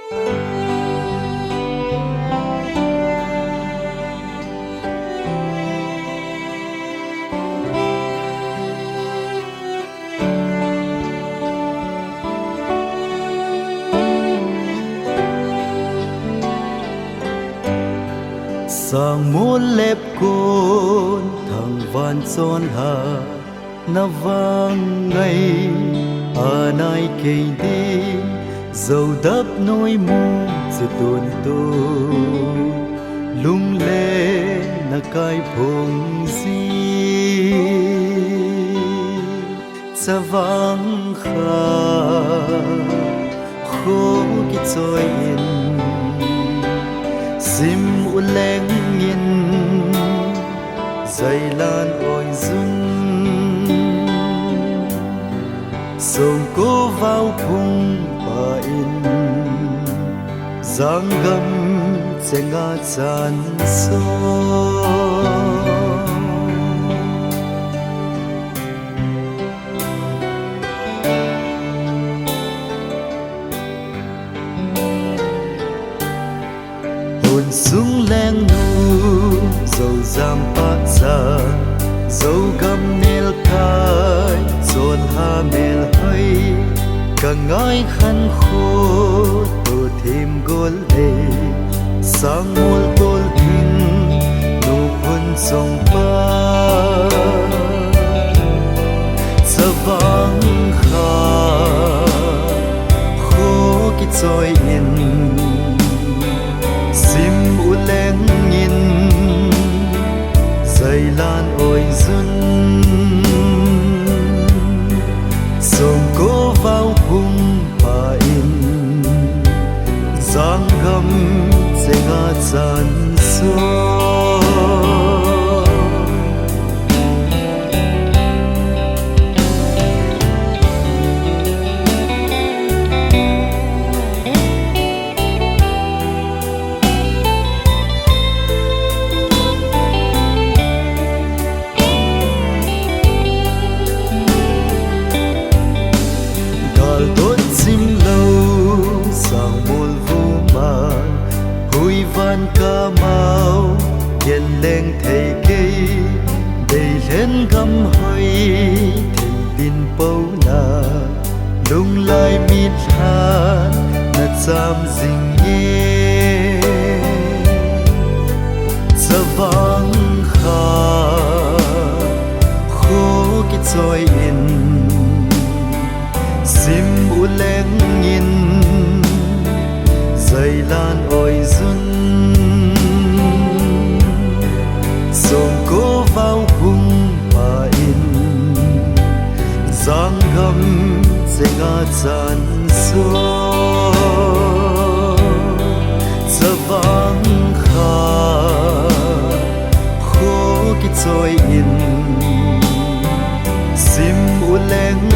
sang muốn lép côn thằng van son hà na vang ngày à nay cây đi dầu đắp nỗi mu sẽ tuôn tô lung lên na cái phong gì sa vang kha khô cái trôi in sim u leng in dây lan oi dun sông cố vào khung bà in giang gầm sẽ ngã chan sông sung leng nu dầu giam pat sa dầu gam nel kai zon ha mel hai ka ngai khan kho to thêm gol le sang mol gol tin nu pun song pa savang kha kho ki choi in sim u leng in dây lan oi dun sông cố vào hung bà in giang gầm sẽ ngã chan xuống ca mau yên lên thầy cây đầy lên găm hơi thầy bin bầu na lung lại mít hát na cham dinh nhé sa vang kha khô cái trôi in sim u leng in dây lan oi dun sông cố vào hung bà in giang gầm sẽ ngã chan xuống sa vang kha khô cái trôi in sim u leng